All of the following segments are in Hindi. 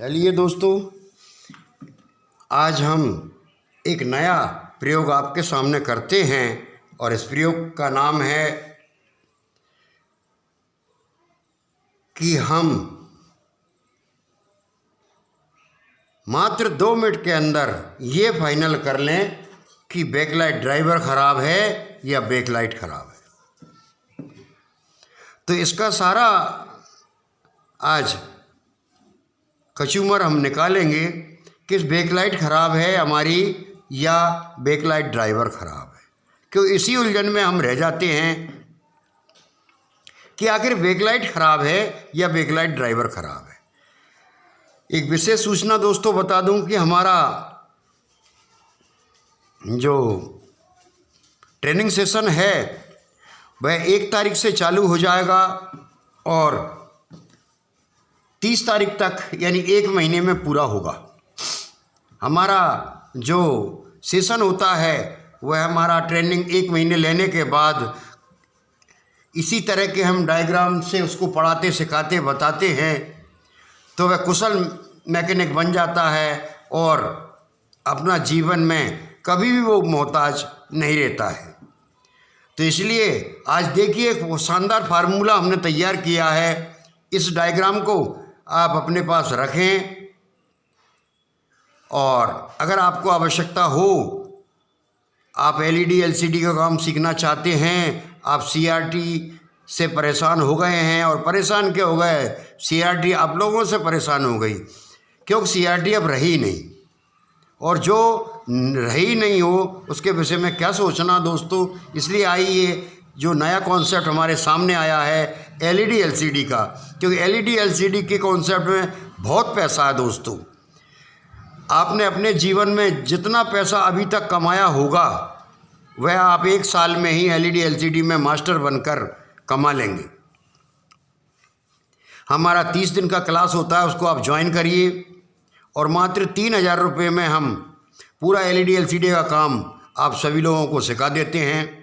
चलिए दोस्तों, आज हम एक नया प्रयोग आपके सामने करते हैं और इस प्रयोग का नाम है कि हम मात्र 2 मिनट के अंदर ये फाइनल कर लें कि बैकलाइट ड्राइवर ख़राब है या बैकलाइट ख़राब है। तो इसका सारा आज कचूमर हम निकालेंगे कि बैकलाइट ख़राब है हमारी या बैकलाइट ड्राइवर ख़राब है। क्यों इसी उलझन में हम रह जाते हैं कि आखिर बैकलाइट ख़राब है या बैकलाइट ड्राइवर ख़राब है। एक विशेष सूचना दोस्तों बता दूं कि हमारा जो ट्रेनिंग सेशन है वह 1 तारीख से चालू हो जाएगा और 30 तारीख तक यानी 1 महीने में पूरा होगा। हमारा जो सेशन होता है वह हमारा ट्रेनिंग 1 महीने लेने के बाद इसी तरह के हम डायग्राम से उसको पढ़ाते सिखाते बताते हैं तो वह कुशल मैकेनिक बन जाता है और अपना जीवन में कभी भी वो मोहताज नहीं रहता है। तो इसलिए आज देखिए वो शानदार फार्मूला हमने तैयार किया है। इस डायग्राम को आप अपने पास रखें और अगर आपको आवश्यकता हो, आप एलईडी एलसीडी का काम सीखना चाहते हैं, आप सीआरटी से परेशान हो गए हैं और परेशान क्या हो गए, सीआरटी आप लोगों से परेशान हो गई क्योंकि सीआरटी अब रही नहीं और जो रही नहीं हो उसके विषय में क्या सोचना दोस्तों। इसलिए आइए जो नया कॉन्सेप्ट हमारे सामने आया है एलईडी एलसीडी का, क्योंकि एलईडी एलसीडी के कॉन्सेप्ट में बहुत पैसा है दोस्तों। आपने अपने जीवन में जितना पैसा अभी तक कमाया होगा वह आप 1 साल में ही एलईडी एलसीडी में मास्टर बनकर कमा लेंगे। हमारा 30 दिन का क्लास होता है, उसको आप ज्वाइन करिए और मात्र 3000 रुपये में हम पूरा एलईडी एलसीडी का काम आप सभी लोगों को सिखा देते हैं।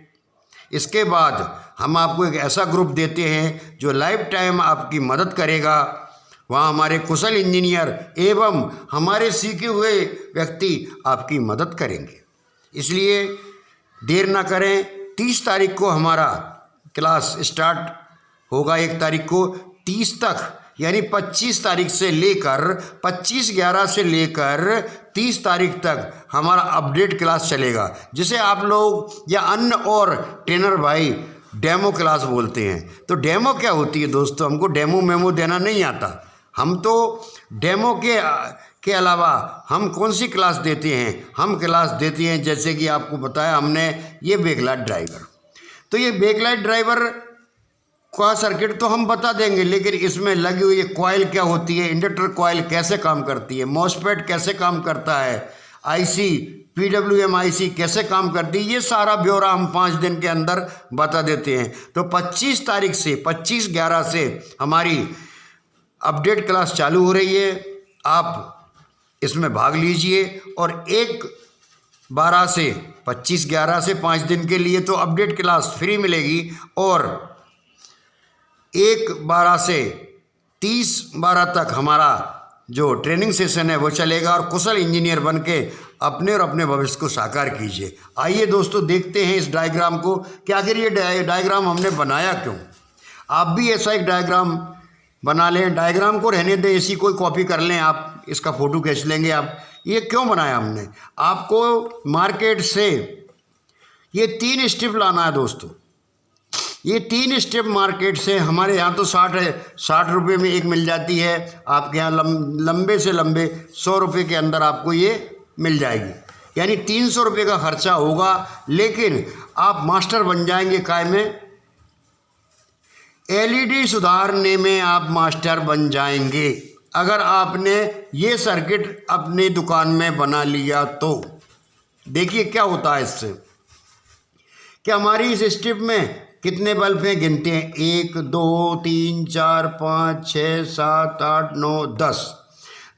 इसके बाद हम आपको एक ऐसा ग्रुप देते हैं जो लाइफ टाइम आपकी मदद करेगा। वहाँ हमारे कुशल इंजीनियर एवं हमारे सीखे हुए व्यक्ति आपकी मदद करेंगे। इसलिए देर ना करें, 30 तारीख को हमारा क्लास स्टार्ट होगा। 1 तारीख को 30 तक यानी 25 तारीख से लेकर 25/11 से लेकर 30 तारीख तक हमारा अपडेट क्लास चलेगा, जिसे आप लोग या अन्य और ट्रेनर भाई डेमो क्लास बोलते हैं। तो डेमो क्या होती है दोस्तों, हमको डेमो मेमो देना नहीं आता। हम तो डेमो के अलावा हम कौन सी क्लास देते हैं, हम क्लास देते हैं जैसे कि आपको बताया हमने ये बैकलाइट ड्राइवर। तो ये बैकलाइट ड्राइवर का सर्किट तो हम बता देंगे, लेकिन इसमें लगी हुई कॉइल क्या होती है, इंडक्टर कॉइल कैसे काम करती है, मॉसफेट कैसे काम करता है, आईसी पीडब्ल्यूएम आईसी कैसे काम करती है, ये सारा ब्यौरा हम 5 दिन के अंदर बता देते हैं। तो 25 तारीख से 25/11 से हमारी अपडेट क्लास चालू हो रही है। आप इसमें भाग लीजिए और 1/12 से 25/11 से 5 दिन के लिए तो अपडेट क्लास फ्री मिलेगी और 1/12 से 30/12 तक हमारा जो ट्रेनिंग सेशन है वो चलेगा और कुशल इंजीनियर बन के अपने और अपने भविष्य को साकार कीजिए। आइए दोस्तों देखते हैं इस डायग्राम को कि आखिर ये डायग्राम हमने बनाया क्यों। आप भी ऐसा एक डायग्राम बना लें, डायग्राम को रहने दें, इसी कोई कॉपी कर लें, आप इसका फ़ोटो खींच लेंगे। आप ये क्यों बनाया हमने, आपको मार्केट से ये 3 स्ट्रिप लाना है दोस्तों। ये 3 स्टेप मार्केट से हमारे यहाँ तो 60 रुपये में एक मिल जाती है, आपके यहाँ लंबे से लंबे 100 रुपये के अंदर आपको ये मिल जाएगी, यानी 300 रुपये का खर्चा होगा। लेकिन आप मास्टर बन जाएंगे काय में, एलईडी सुधारने में आप मास्टर बन जाएंगे अगर आपने ये सर्किट अपनी दुकान में बना लिया तो। देखिए क्या होता है इससे कि हमारी इस स्ट्रिप में कितने बल्ब हैं, गिनते हैं, 1 2 3 4 5 6 7 8 9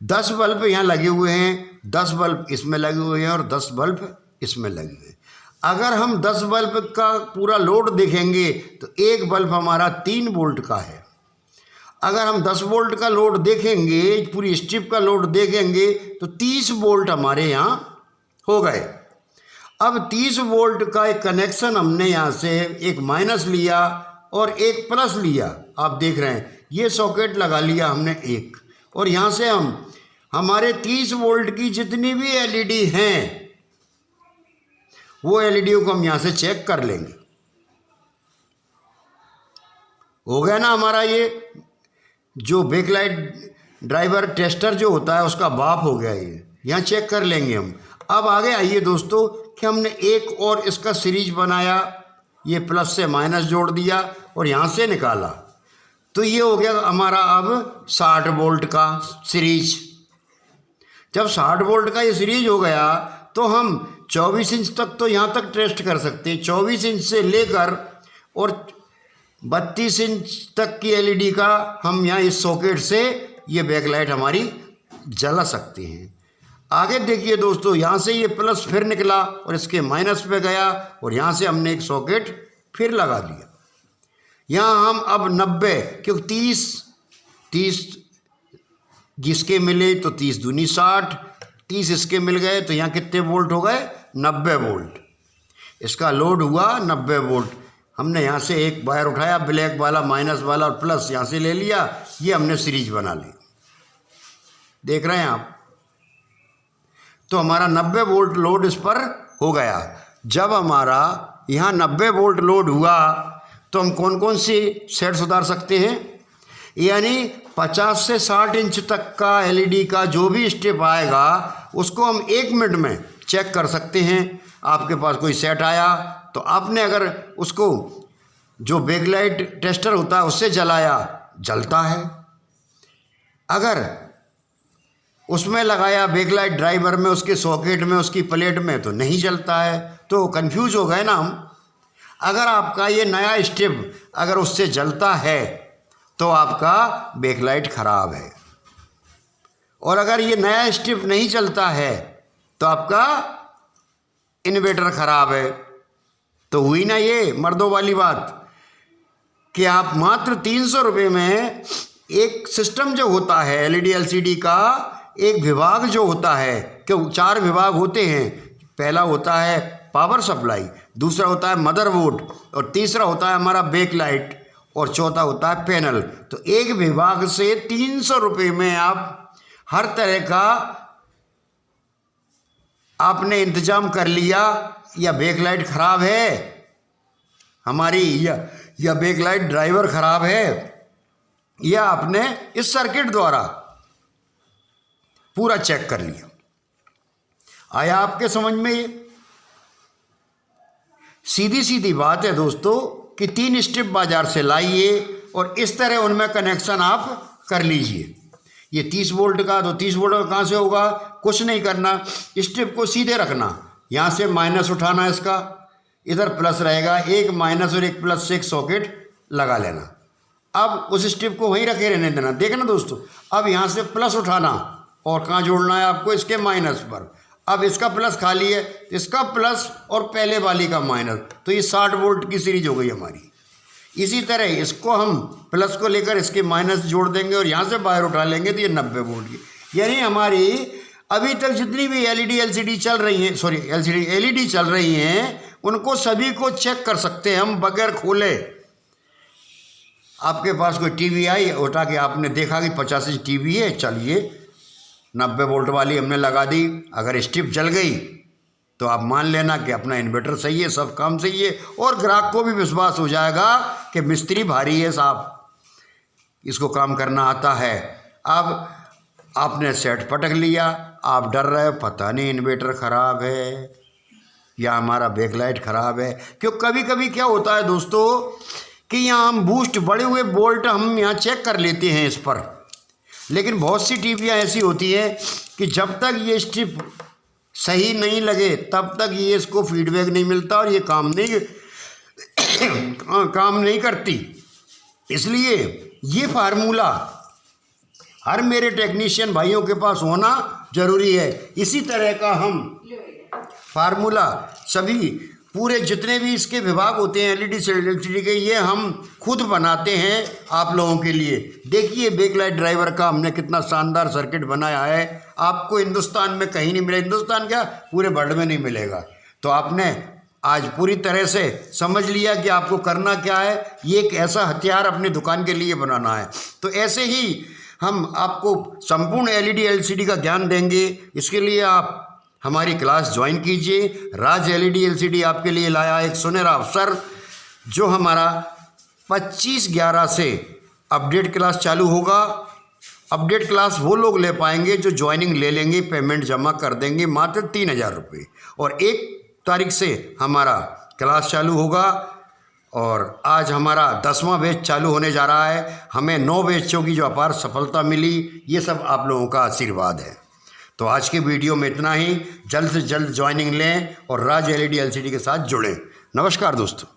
10 बल्ब यहाँ लगे हुए हैं, 10 बल्ब इसमें लगे हुए हैं और 10 बल्ब इसमें लगे हुए हैं। अगर हम 10 बल्ब का पूरा लोड देखेंगे तो एक बल्ब हमारा 3 वोल्ट का है अगर हम 10 वोल्ट का लोड देखेंगे, पूरी स्ट्रिप का लोड देखेंगे तो 30 वोल्ट हमारे यहाँ हो गए। अब 30 वोल्ट का एक कनेक्शन हमने यहाँ से एक माइनस लिया और एक प्लस लिया। आप देख रहे हैं ये सॉकेट लगा लिया हमने एक, और यहाँ से हम हमारे 30 वोल्ट की जितनी भी एलईडी हैं वो एलईडी को हम यहाँ से चेक कर लेंगे। हो गया ना हमारा ये जो बैकलाइट ड्राइवर टेस्टर जो होता है उसका बाप हो गया ये, यहाँ चेक कर लेंगे हम। अब आगे आइए दोस्तों कि हमने एक और इसका सीरीज बनाया, ये प्लस से माइनस जोड़ दिया और यहाँ से निकाला, तो ये हो गया हमारा अब 60 वोल्ट का सीरीज। जब 60 वोल्ट का ये सीरीज हो गया तो हम 24 इंच तक तो यहाँ तक टेस्ट कर सकते हैं। 24 इंच से लेकर और 32 इंच तक की एलईडी का हम यहाँ इस सॉकेट से ये बैकलाइट हमारी जला सकते हैं। आगे देखिए दोस्तों, यहाँ से ये प्लस फिर निकला और इसके माइनस पे गया और यहाँ से हमने एक सॉकेट फिर लगा दिया। यहाँ हम अब 90, क्योंकि 30 जिसके मिले तो 30 दूनी 60, 30 इसके मिल गए तो यहाँ कितने वोल्ट हो गए? 90 वोल्ट। इसका लोड हुआ 90 वोल्ट। हमने यहाँ से एक वायर उठाया, ब्लैक वाला, माइनस वाला और प्लस यहाँ से ले लिया, ये हमने सीरीज बना ली। देख रहे हैं आप, तो हमारा 90 वोल्ट लोड इस पर हो गया। जब हमारा यहाँ 90 वोल्ट लोड हुआ तो हम कौन कौन सी सेट सुधार सकते हैं? यानी 50 से 60 इंच तक का एलईडी का जो भी स्टेप आएगा उसको हम 1 मिनट में चेक कर सकते हैं। आपके पास कोई सेट आया तो आपने अगर उसको जो बैकलाइट टेस्टर होता है उससे जलाया, जलता है। अगर उसमें लगाया बैकलाइट ड्राइवर में, उसके सॉकेट में, उसकी प्लेट में, तो नहीं जलता है। तो कंफ्यूज हो गए ना हम। अगर आपका ये नया स्टेप अगर उससे जलता है तो आपका बैकलाइट ख़राब है, और अगर ये नया स्टेप नहीं चलता है तो आपका इन्वर्टर ख़राब है। तो हुई ना ये मर्दों वाली बात कि आप मात्र 300 रुपये में एक सिस्टम जो होता है एलईडी एलसीडी का, एक विभाग जो होता है, क्यों 4 विभाग होते हैं। पहला होता है पावर सप्लाई, दूसरा होता है मदरबोर्ड, और तीसरा होता है हमारा बैकलाइट, और चौथा होता है पैनल। तो एक विभाग से 300 रुपये में आप हर तरह का आपने इंतजाम कर लिया। या बैकलाइट ख़राब है हमारी, या बैकलाइट ड्राइवर ख़राब है, या आपने इस सर्किट द्वारा पूरा चेक कर लिया। आया आपके समझ में? ये सीधी सीधी बात है दोस्तों कि 3 स्ट्रिप बाजार से लाइए और इस तरह उनमें कनेक्शन आप कर लीजिए। ये 30 वोल्ट का, तो 30 वोल्ट का कहाँ से होगा? कुछ नहीं करना, स्ट्रिप को सीधे रखना, यहाँ से माइनस उठाना, इसका इधर प्लस रहेगा, एक माइनस और एक प्लस से एक सॉकेट लगा लेना। अब उस स्ट्रिप को वहीं रखे रहने देना। देखना दोस्तों, अब यहाँ से प्लस उठाना और कहाँ जोड़ना है आपको? इसके माइनस पर। अब इसका प्लस खाली है, इसका प्लस और पहले वाली का माइनस, तो ये 60 वोल्ट की सीरीज हो गई हमारी। इसी तरह इसको हम प्लस को लेकर इसके माइनस जोड़ देंगे और यहाँ से बाहर उठा लेंगे तो ये 90 वोल्ट की। यानी हमारी अभी तक जितनी भी एलईडी एलसीडी चल रही हैं, सॉरी एलईडी चल रही हैं, उनको सभी को चेक कर सकते हैं हम बगैर खोले। आपके पास कोई टीवी आई, उठा के आपने देखा कि 50 इंच टीवी है, चलिए 90 वोल्ट वाली हमने लगा दी। अगर स्ट्रिप जल गई तो आप मान लेना कि अपना इन्वर्टर सही है, सब काम सही है, और ग्राहक को भी विश्वास हो जाएगा कि मिस्त्री भारी है साहब, इसको काम करना आता है। अब आपने सेट पटक लिया, आप डर रहे हो पता नहीं इन्वर्टर ख़राब है या हमारा बैकलाइट ख़राब है। क्यों कभी कभी क्या होता है दोस्तों कि यहाँ हम बूस्ट बढ़े हुए वोल्ट हम यहाँ चेक कर लेते हैं इस पर, लेकिन बहुत सी टीवियाँ ऐसी होती हैं कि जब तक ये स्ट्रिप सही नहीं लगे तब तक ये इसको फीडबैक नहीं मिलता और ये काम नहीं करती। इसलिए ये फार्मूला हर मेरे टेक्नीशियन भाइयों के पास होना ज़रूरी है। इसी तरह का हम फार्मूला सभी पूरे जितने भी इसके विभाग होते हैं एलईडी से एलसीडी के, ये हम खुद बनाते हैं आप लोगों के लिए। देखिए बैकलाइट ड्राइवर का हमने कितना शानदार सर्किट बनाया है, आपको हिंदुस्तान में कहीं नहीं मिलेगा, हिंदुस्तान क्या पूरे वर्ल्ड में नहीं मिलेगा। तो आपने आज पूरी तरह से समझ लिया कि आपको करना क्या है। ये एक ऐसा हथियार अपनी दुकान के लिए बनाना है। तो ऐसे ही हम आपको संपूर्ण एलईडी एलसीडी का ज्ञान देंगे। इसके लिए आप हमारी क्लास ज्वाइन कीजिए। राज एलईडी एलसीडी आपके लिए लाया एक सुनहरा अवसर, जो हमारा 25/11 से अपडेट क्लास चालू होगा। अपडेट क्लास वो लोग ले पाएंगे जो ज्वाइनिंग ले लेंगे, पेमेंट जमा कर देंगे मात्र 3000 रुपये। और 1 तारीख से हमारा क्लास चालू होगा और आज हमारा 10वां बैच चालू होने जा रहा है। हमें 9 बैचों की जो अपार सफलता मिली, ये सब आप लोगों का आशीर्वाद है। तो आज के वीडियो में इतना ही। जल्द से जल्द ज्वाइनिंग लें और राज एलईडी एलसीडी के साथ जुड़ें। नमस्कार दोस्तों।